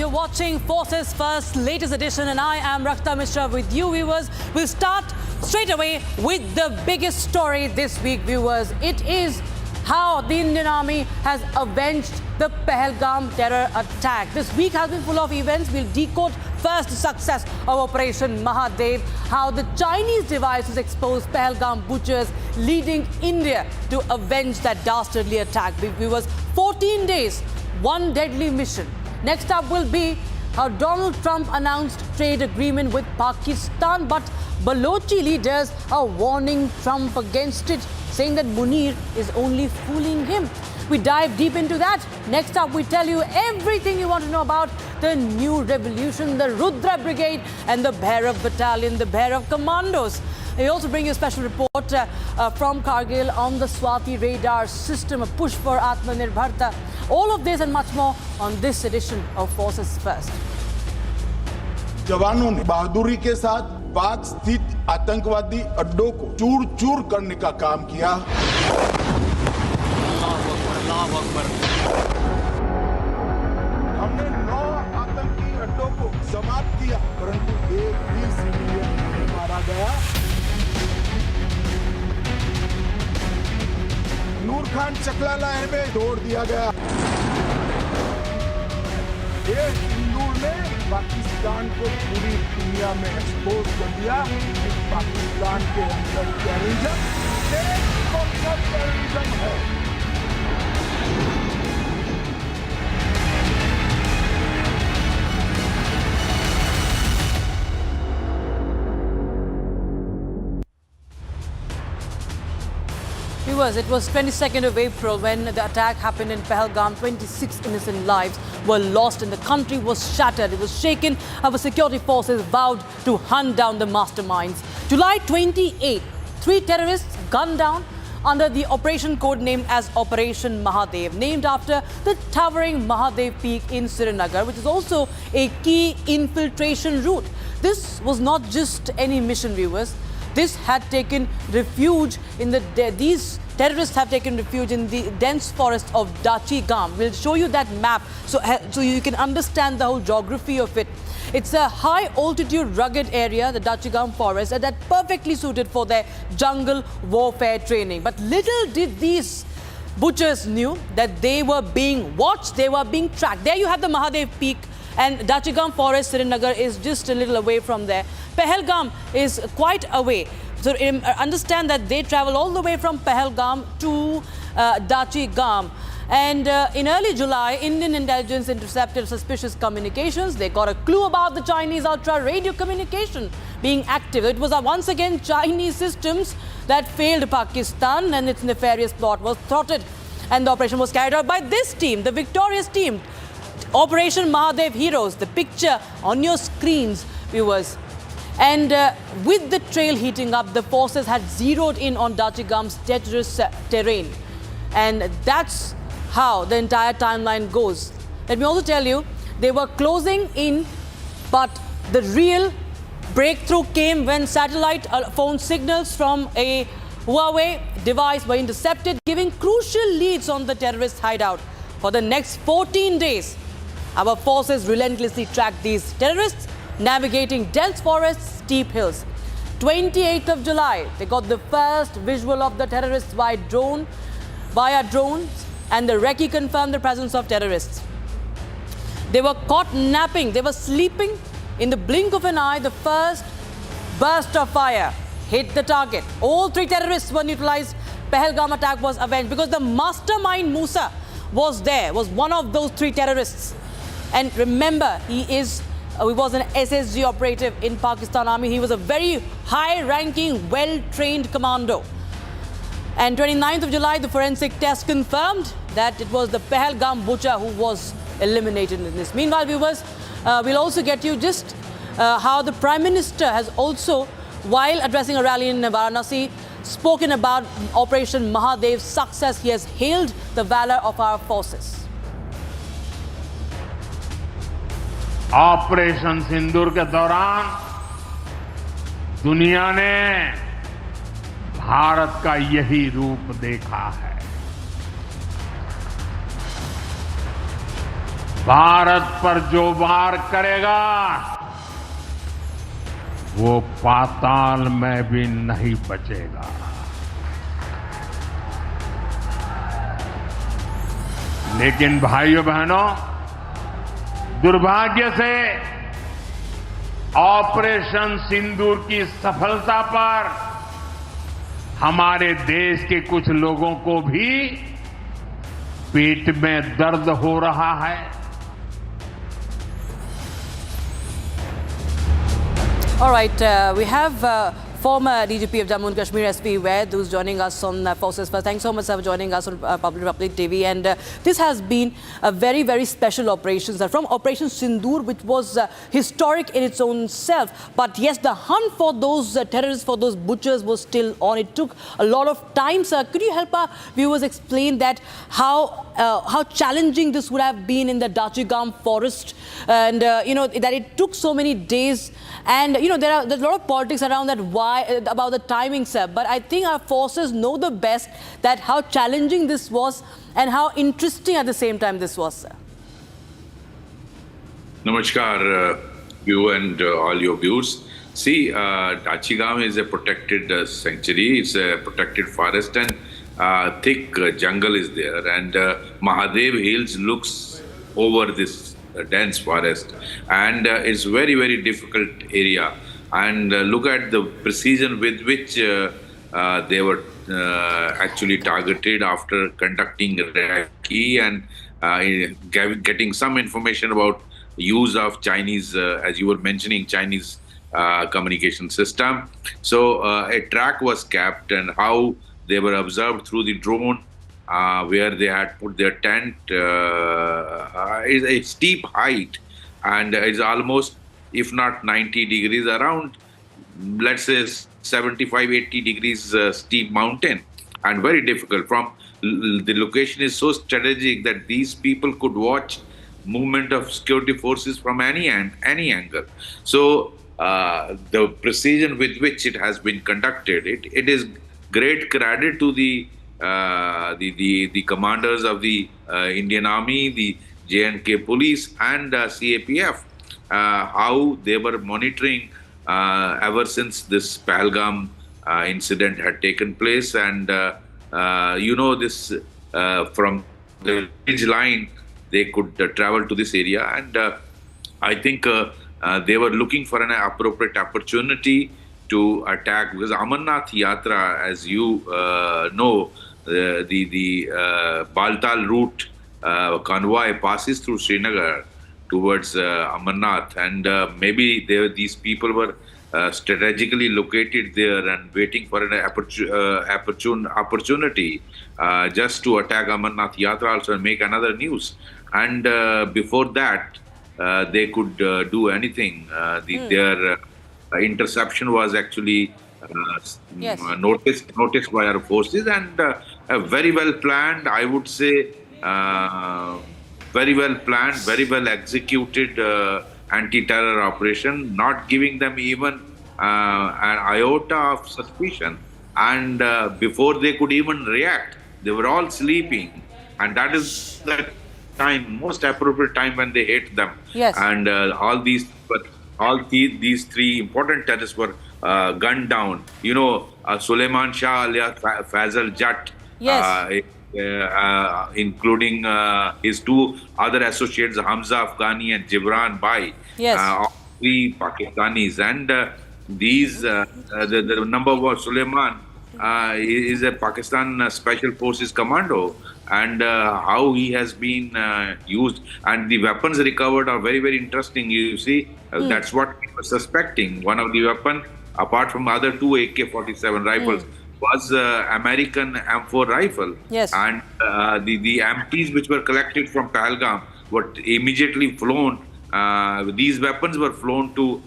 You're watching Forces First, latest edition, and I am Rakhta Mishra with you, viewers. We'll start straight away with the biggest story this week, viewers. It is how the Indian Army has avenged the Pahalgam terror attack. This week has been full of events. We'll decode first the success of Operation Mahadev, how the Chinese devices exposed Pahalgam butchers, leading India to avenge that dastardly attack. Viewers, 14 days, one deadly mission. Next up will be how Donald Trump announced trade agreement with Pakistan, but Balochi leaders are warning Trump against it, saying that Munir is only fooling him. We dive deep into that. Next up, we tell you everything you want to know about the new revolution, the Rudra Brigade and the Bhairav Battalion, the Bhairav Commandos. We also bring you a special report from Kargil on the Swati radar system, a push for Atmanirbharta. All of this and much more on this edition of Forces First. जवानों ने बहादुरी के साथ पाक स्थित आतंकवादी अड्डों को चूर-चूर करने का काम किया। हमने 9 आतंकी अड्डों को समाप्त किया, परंतु एक भी सिविलियन नहीं मारा गया। नूर खान चकला लहर में तोड़ दिया गया। एक हिंदू ने पाकिस्तान को पूरी दुनिया में एक्सपोज कर दिया। पाकिस्तान के अंदर टेररिज्म है। Viewers, it was 22nd of April when the attack happened in Pahalgam. 26 innocent lives were lost and the country was shattered. It was shaken. Our security forces vowed to hunt down the masterminds. July 28, 3 terrorists gunned down under the operation code named as Operation Mahadev, named after the towering Mahadev peak in Srinagar, which is also a key infiltration route. This was not just any mission, viewers. This had taken refuge in these terrorists have taken refuge in the dense forest of Dachigam. We'll show you that map so you can understand the whole geography of it. It's a high altitude rugged area, the Dachigam forest, and that's perfectly suited for their jungle warfare training. But little did these butchers knew that they were being watched, they were being tracked. There you have the Mahadev peak, and Dachigam forest, Srinagar, is just a little away from there. Pahalgam is quite away. So understand that they travel all the way from Pahalgam to Dachigam. And in early July, Indian intelligence intercepted suspicious communications. They got a clue about the Chinese ultra-radio communication being active. It was once again Chinese systems that failed Pakistan, and its nefarious plot was thwarted. And the operation was carried out by this team, the victorious team, Operation Mahadev Heroes. The picture on your screens, viewers. And with the trail heating up, the forces had zeroed in on Dachigam's treacherous terrain. And that's how the entire timeline goes. Let me also tell you, they were closing in, but the real breakthrough came when satellite phone signals from a Huawei device were intercepted, giving crucial leads on the terrorist hideout. For the next 14 days, our forces relentlessly tracked these terrorists, navigating dense forests, steep hills. 28th of July, they got the first visual of the terrorists via drones, and the recce confirmed the presence of terrorists. They were caught napping, they were sleeping. In the blink of an eye, the first burst of fire hit the target. All 3 terrorists were neutralized. Pahalgam attack was avenged because the mastermind Musa was there, was one of those 3 terrorists. And remember, he was an SSG operative in Pakistan Army. He was a very high-ranking, well-trained commando. And 29th of July, the forensic test confirmed that it was the Pahalgam butcher who was eliminated in this. Meanwhile, viewers, we'll also get you just how the Prime Minister has also, while addressing a rally in Varanasi, spoken about Operation Mahadev's success. He has hailed the valor of our forces. Operation Sindoor के दौरान दुनिया ने भारत का यही रूप देखा है। भारत पर जो वार करेगा वो पाताल में भी नहीं बचेगा। लेकिन भाइयों बहनों, दुर्भाग्य से ऑपरेशन सिंदूर की सफलता पर हमारे देश के कुछ लोगों को भी पेट में दर्द हो रहा है। All right, we have former DGP of Jammu and Kashmir, SP Vaid, who's joining us on Forces First. Thanks so much for joining us on Public TV. And this has been a very, very special operation, sir. From Operation Sindoor, which was historic in its own self. But yes, the hunt for those terrorists, for those butchers was still on. It took a lot of time, sir. Could you help our viewers explain that how challenging this would have been in the Dachigam forest, and that it took so many days, and there's a lot of politics around that, why about the timing, sir. But I think our forces know the best that how challenging this was and how interesting at the same time this was, sir. Namaskar, you and all your viewers. See, Dachigam is a protected sanctuary. It's a protected forest, and thick jungle is there. And Mahadev Hills looks over this dense forest, and it's very, very difficult area. And look at the precision with which they were actually targeted after conducting recce and getting some information about use of Chinese, as you were mentioning, Chinese communication system. So a track was kept, and how they were observed through the drone, where they had put their tent is a steep height, and it's almost, if not 90 degrees, around, let's say 75, 80 degrees steep mountain, and very difficult. From the location is so strategic that these people could watch movement of security forces from any angle. So the precision with which it has been conducted, it is great credit to the commanders of the Indian Army, the J&K Police, and CRPF. How they were monitoring ever since this Pahalgam incident had taken place, and this from the ridge line they could travel to this area, and I think they were looking for an appropriate opportunity to attack, because Amarnath Yatra, as you know, the Baltal route convoy passes through Srinagar towards Amarnath, and maybe these people were strategically located there and waiting for an opportunity just to attack Amarnath Yatra also and make another news. And before that, they could do anything. Their interception was actually noticed by our forces, and very well planned, I would say. Very well planned, very well executed anti-terror operation, not giving them even an iota of suspicion. And before they could even react, they were all sleeping. And that is the time, most appropriate time when they hit them. Yes. And these three important terrorists were gunned down. Suleiman Shah, alias Fazal Jatt. Yes. Including his two other associates, Hamza Afghani and Jibran Bhai, yes. Three Pakistanis. And the number one, Suleiman, is a Pakistan Special Forces Commando, and how he has been used, and the weapons recovered are very, very interesting. You see, that's what we were suspecting. One of the weapons, apart from other two AK-47 rifles, was American M4 rifle. Yes. And the empties which were collected from Pahalgam were immediately flown. These weapons were flown to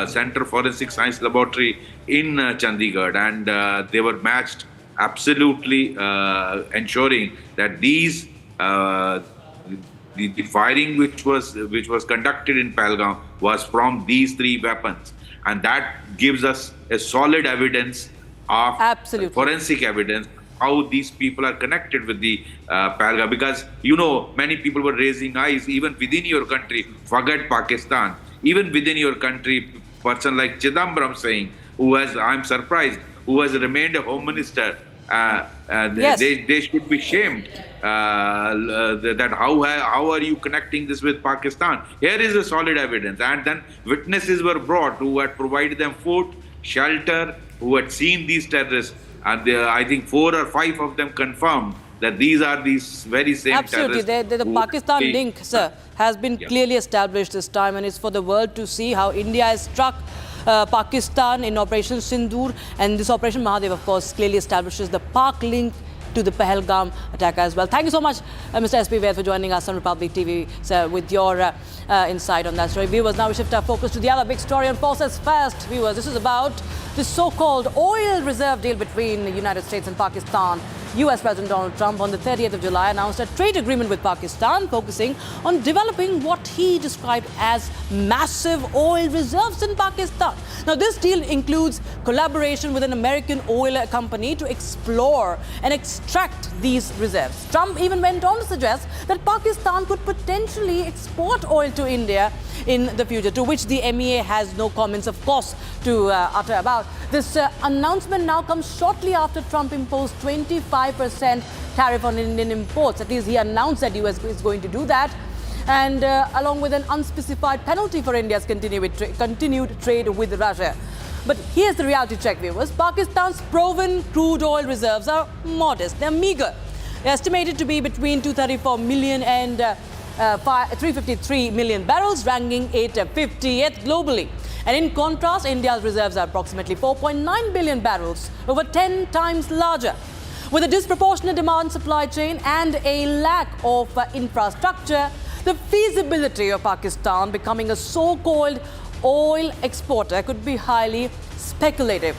Center Forensic Science Laboratory in Chandigarh, and they were matched, absolutely ensuring that these the firing which was conducted in Pahalgam was from these three weapons, and that gives us a solid evidence of Absolutely. forensic evidence how these people are connected with the Pahalgam. Because, many people were raising eyes, even within your country, forget Pakistan, even within your country, person like Chidambaram saying, I'm surprised, who has remained a home minister, Yes. they should be shamed. That how are you connecting this with Pakistan? Here is a solid evidence, and then witnesses were brought who had provided them food, shelter, who had seen these terrorists, and I think 4 or 5 of them confirmed that these are these very same Absolutely. terrorists. The Pakistan link, sir, has been clearly established this time, and it's for the world to see how India has struck Pakistan in Operation Sindoor, and this Operation Mahadev, of course, clearly establishes the Pak link to the Pahalgam attack as well. Thank you so much, Mr. S.P. Vaid, for joining us on Republic TV, sir, with your insight on that story. Viewers, now we shift our focus to the other big story on Forces First. Viewers, this is about the so-called oil reserve deal between the United States and Pakistan. US President Donald Trump on the 30th of July announced a trade agreement with Pakistan focusing on developing what he described as massive oil reserves in Pakistan. Now, this deal includes collaboration with an American oil company to explore and extract these reserves. Trump even went on to suggest that Pakistan could potentially export oil to India in the future, to which the MEA has no comments, of course, to utter about. This announcement now comes shortly after Trump imposed 25% tariff on Indian imports. At least he announced that US is going to do that, and along with an unspecified penalty for India's continued trade with Russia. But here's the reality check, viewers. Pakistan's proven crude oil reserves are modest. They're meager. They're estimated to be between 234 million and 353 million barrels, ranking 850th globally. And in contrast, India's reserves are approximately 4.9 billion barrels, over 10 times larger. With a disproportionate demand-supply chain and a lack of infrastructure, the feasibility of Pakistan becoming a so-called oil exporter could be highly speculative.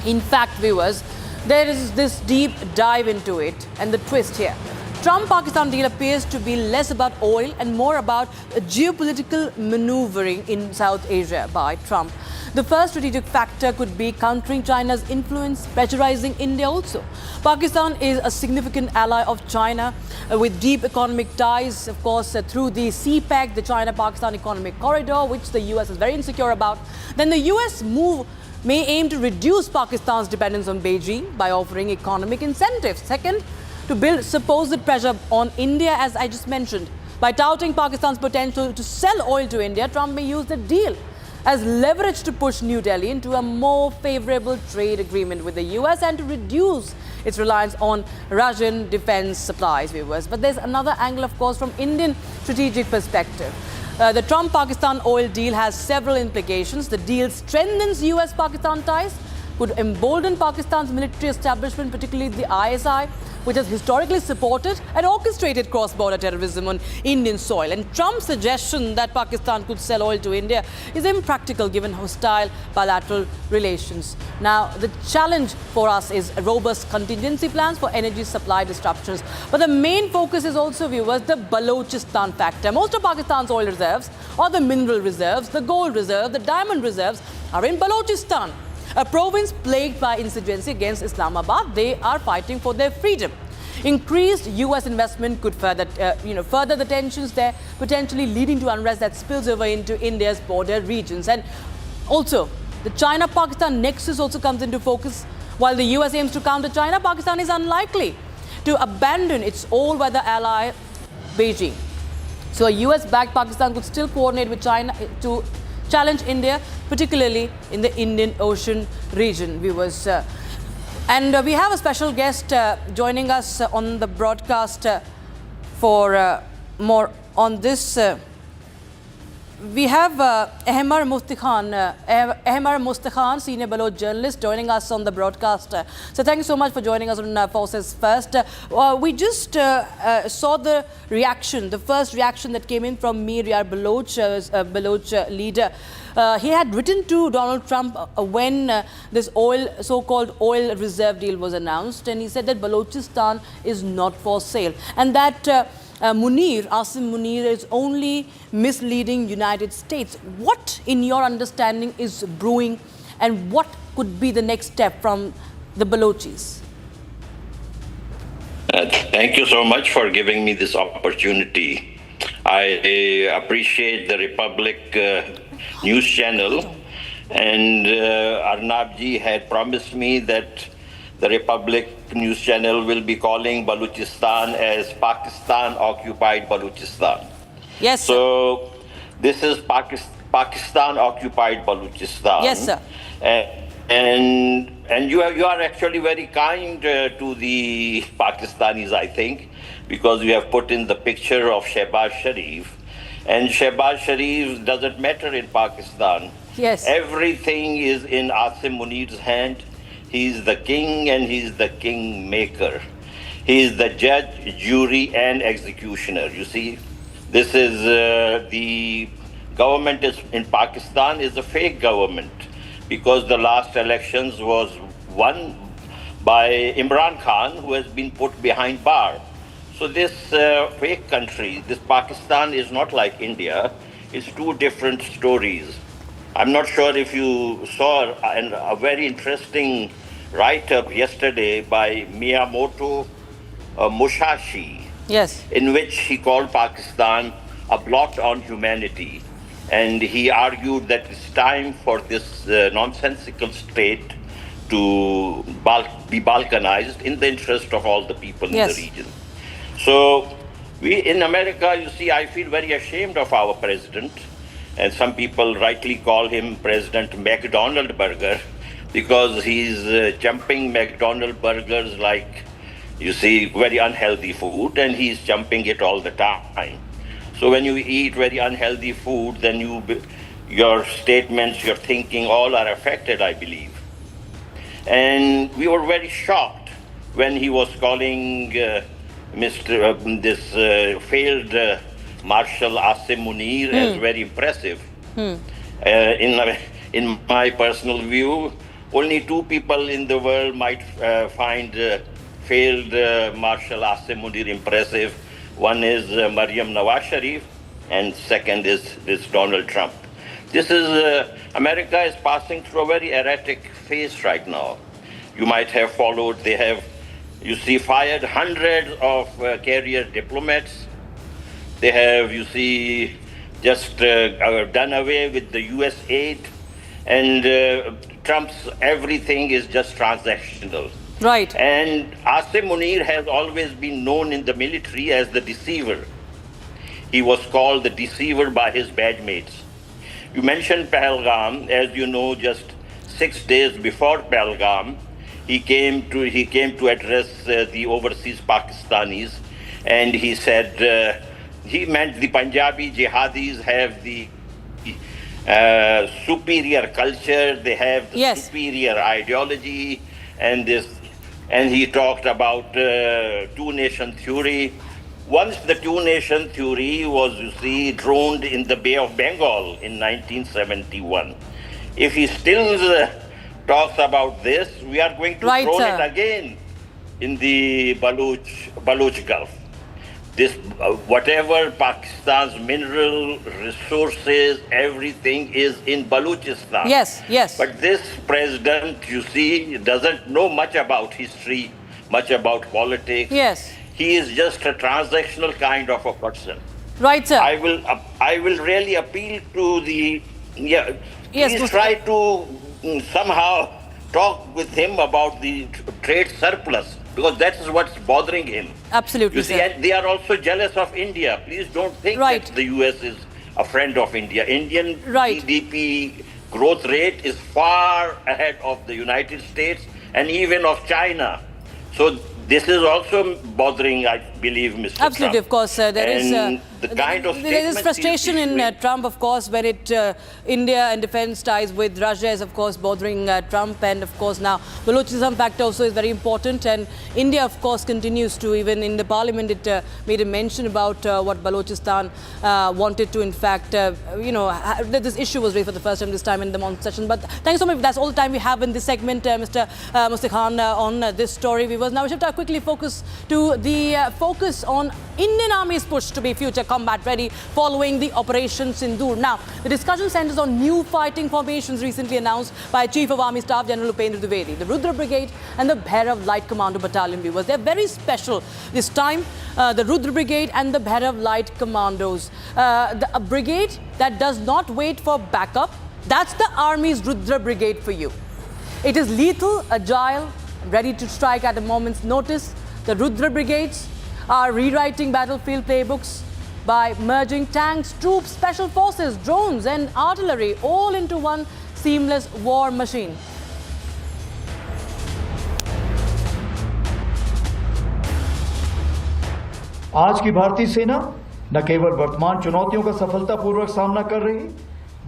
In fact, viewers, there is this deep dive into it, and the twist here. Trump-Pakistan deal appears to be less about oil and more about geopolitical maneuvering in South Asia by Trump. The first strategic factor could be countering China's influence, pressurizing India also. Pakistan is a significant ally of China with deep economic ties, of course, through the CPEC, the China-Pakistan Economic Corridor, which the US is very insecure about. Then the US move may aim to reduce Pakistan's dependence on Beijing by offering economic incentives. Second, to build supposed pressure on India, as I just mentioned. By touting Pakistan's potential to sell oil to India, Trump may use the deal as leverage to push New Delhi into a more favorable trade agreement with the US and to reduce its reliance on Russian defense supplies, viewers. But there's another angle, of course, from Indian strategic perspective. The Trump-Pakistan oil deal has several implications. The deal strengthens US-Pakistan ties, could embolden Pakistan's military establishment, particularly the ISI, which has historically supported and orchestrated cross-border terrorism on Indian soil. And Trump's suggestion that Pakistan could sell oil to India is impractical given hostile bilateral relations. Now, the challenge for us is robust contingency plans for energy supply disruptions. But the main focus is also, viewers, the Balochistan factor. Most of Pakistan's oil reserves, or the mineral reserves, the gold reserve, the diamond reserves, are in Balochistan, a province plagued by insurgency against Islamabad. They are fighting for their freedom. Increased US investment could further the tensions there, potentially leading to unrest that spills over into India's border regions. And also, the China-Pakistan nexus also comes into focus. While the US aims to counter China, Pakistan is unlikely to abandon its all-weather ally, Beijing. So a US-backed Pakistan could still coordinate with China to challenge India, particularly in the Indian Ocean region, viewers. And we have a special guest joining us on the broadcast for more on this. We have Ahmar Mustakhan, senior Baloch journalist, joining us on the broadcast. So thank you so much for joining us on Forces First. We just saw the reaction, the first reaction that came in from Mir Yar Baloch, Baloch leader. He had written to Donald Trump when this so-called oil reserve deal was announced, and he said that Balochistan is not for sale, and that Asim Munir is only misleading United States. What, in your understanding, is brewing, and what could be the next step from the Balochis? Thank you so much for giving me this opportunity. I appreciate the Republic News Channel, and Arnab ji had promised me that the Republic News Channel will be calling Balochistan as Pakistan-occupied Balochistan. Yes, sir. So this is Pakistan-occupied Balochistan. Yes, sir. And you are actually very kind to the Pakistanis, I think, because you have put in the picture of Shehbaz Sharif. And Shehbaz Sharif doesn't matter in Pakistan. Yes. Everything is in Asim Munir's hand. He's the king and he's the king maker. He is the judge, jury, and executioner. You see, this is the government in Pakistan is a fake government, because the last elections was won by Imran Khan, who has been put behind bar. So this fake country, this Pakistan, is not like India. It's two different stories. I'm not sure if you saw a very interesting write-up yesterday by Miyamoto Musashi, Yes. in which he called Pakistan a blot on humanity. And he argued that it's time for this nonsensical state to be balkanized in the interest of all the people in the region. So we in America, you see, I feel very ashamed of our president. And some people rightly call him President McDonald Burger, because he's jumping McDonald burgers like, you see, very unhealthy food, and he's jumping it all the time. So when you eat very unhealthy food, then your statements, your thinking, all are affected, I believe. And we were very shocked when he was calling this failed Marshal Asim Munir as very impressive. In my personal view, only two people in the world might find failed Marshal Asim Munir impressive. One is Maryam Nawaz Sharif, and second is Donald Trump. This is America is passing through a very erratic phase right now. You might have followed. They have, you see, fired hundreds of career diplomats. They have, you see, just done away with the U.S. aid, and Trump's everything is just transactional. Right. And Asim Munir has always been known in the military as the deceiver. He was called the deceiver by his badge mates. You mentioned Pahalgam. As you know, just 6 days before Pahalgam, he came to address the overseas Pakistanis, and he said he meant the Punjabi jihadis have the superior culture, they have the superior ideology, and he talked about two-nation theory. Once the two-nation theory was, you see, droned in the Bay of Bengal in 1971. If he still talks about this, we are going to drone it again in the Baloch Gulf. This, whatever Pakistan's mineral resources, everything is in Balochistan. Yes, yes. But this president, you see, doesn't know much about history, much about politics. Yes. He is just a transactional kind of a person. Right, sir. I will really appeal to the, please try to somehow talk with him about the trade surplus, because that is what's bothering him. Absolutely, you see, and they are also jealous of India. Please don't think that the US is a friend of India. Indian GDP growth rate is far ahead of the United States and even of China. So this is also bothering, I believe, Mr. Absolutely, Trump. Of course, there is the kind of there is frustration in Trump, of course, when India and defense ties with Russia is, of course, bothering Trump, and of course now Balochistan fact also is very important, and India, of course, continues to, even in the parliament, it made a mention about what Balochistan wanted to, in fact, this issue was raised for the first time this time in the month session. But thank you so much. That's all the time we have in this segment, Mr. Khan, on this story. We will now shift our quickly focus to the focus on Indian Army's push to be future combat ready following the Operation Sindoor. Now, the discussion centers on new fighting formations recently announced by Chief of Army Staff General Upendra Dwivedi, the Rudra Brigade and the Bhairav Light Commando Battalion viewers. They're very special this time, the Rudra Brigade and the Bhairav Light Commandos. A brigade that does not wait for backup, that's the Army's Rudra Brigade for you. It is lethal, agile, ready to strike at a moment's notice. The Rudra Brigades are rewriting battlefield playbooks by merging tanks, troops, special forces, drones and artillery all into one seamless war machine. आज की भारतीय सेना न केवल वर्तमान चुनौतियों का सफलतापूर्वक सामना कर रही,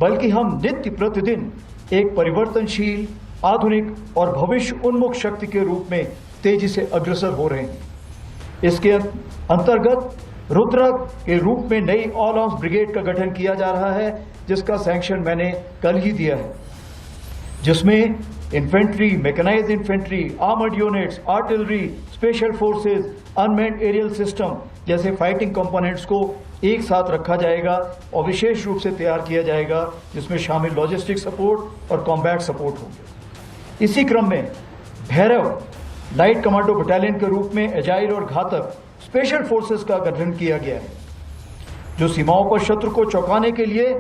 बल्कि हम नित्य प्रतिदिन एक परिवर्तनशील, आधुनिक और भविष्य उन्मुख शक्ति के रूप में तेजी से अग्रसर हो रहे हैं। इसके अंतर्गत रुद्र के रूप में नई ऑल आर्म्स ब्रिगेड का गठन किया जा रहा है, जिसका सैंक्शन मैंने कल ही दिया है, जिसमें infantry, mechanised infantry, armoured units, artillery, special forces, unmanned aerial system जैसे फाइटिंग कंपोनेंट्स को एक साथ रखा जाएगा और विशेष रूप से तैयार किया जाएगा, जिसमें शामिल लॉजिस्टिक सपोर्ट और कॉम्बैट सपोर्ट होंगे। इसी क्रम में भैरव लाइट कमांडो बटालियन के रूप में एजाइल और घातक स्पेशल फोर्सेस का गठन किया गया है, जो सीमाओं पर शत्रु को चौंकाने के लिए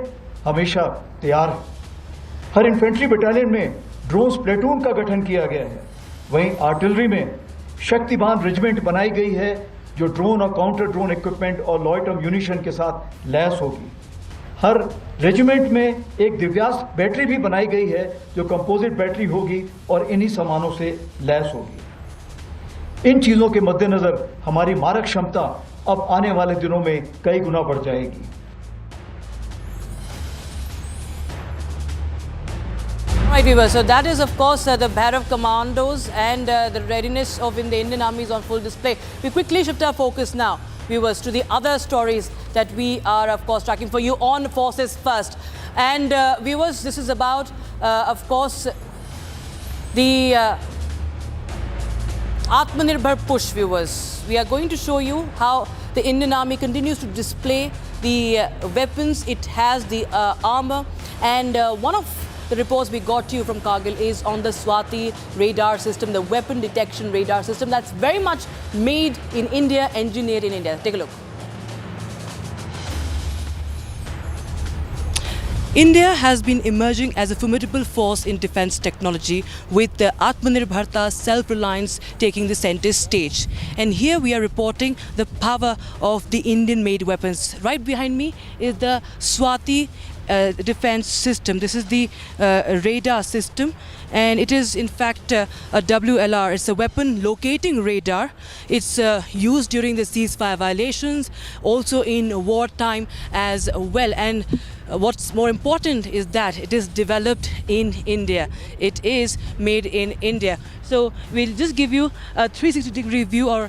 हमेशा तैयार है। हर इन्फेंट्री बटालियन में ड्रोन्स प्लेटून का गठन किया गया है। वहीं आर्टिलरी में शक्तिमान रेजिमेंट बनाई गई है, जो ड्रोन और काउंटर ड्रोन इक्विपमेंट और लॉयटर म्यूनिशन के साथ लैस होगी। हर रेजिमेंट में एक दिव्यास्त्र बैटरी भी बनाई गई है, जो कंपोजिट बैटरी होगी और इन्हीं सामानों से लैस होगी। इन चीजों के मद्देनजर हमारी मारक क्षमता अब आने वाले दिनों में कई गुना बढ़ जाएगी। Right, viewers. So that is, of course, the Bhairav Commandos and the readiness of the Indian Army is on full display. We quickly shift our focus now, viewers, to the other stories that we are, of course, tracking for you on Forces First. And viewers, this is about, of course, the Atmanirbhar push, viewers. We are going to show you how the Indian Army continues to display the weapons. It has the armor, and one of the reports we got to you from Kargil is on the Swati radar system, the weapon detection radar system that's very much made in India, engineered in India. Take a look. India has been emerging as a formidable force in defense technology, with the Atmanirbharta self-reliance taking the center stage. And here we are reporting the power of the Indian-made weapons. Right behind me is the Swati defense system. This is the radar system, and it is in fact a WLR. It's a weapon locating radar. It's used during the ceasefire violations, also in wartime as well. And what's more important is that it is developed in India. It is made in India. So we'll just give you a 360-degree view, or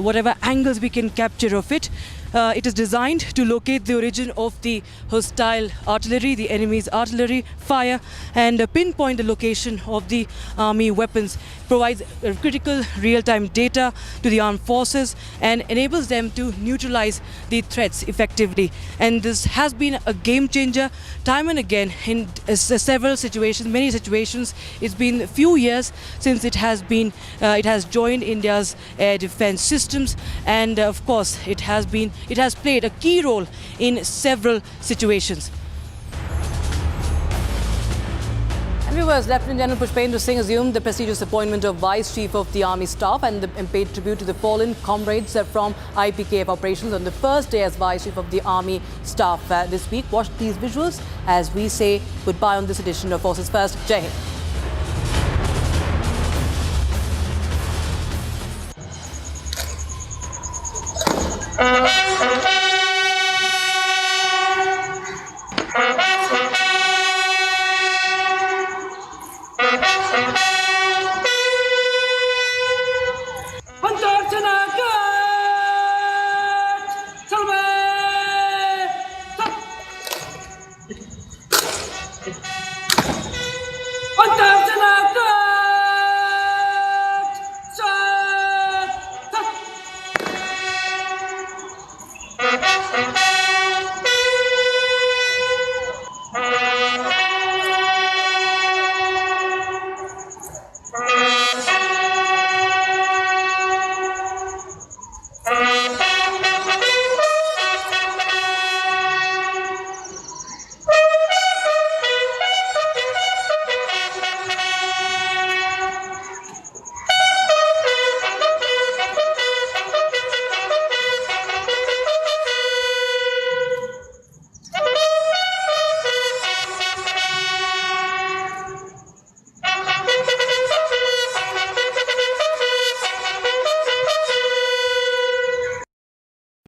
whatever angles we can capture of it. It is designed to locate the origin of the hostile artillery, the enemy's artillery fire, and pinpoint the location of the army weapons. Provides critical real-time data to the armed forces and enables them to neutralize the threats effectively. And this has been a game changer time and again in several situations, many situations. It's been a few years since it has joined India's air defense systems, and of course it has played a key role in several situations. And viewers, Lieutenant General Pushpendra Singh assumed the prestigious appointment of Vice Chief of the Army Staff and paid tribute to the fallen comrades from IPKF operations on the first day as Vice Chief of the Army Staff this week. Watch these visuals as we say goodbye on this edition of Forces First. Jai Hind.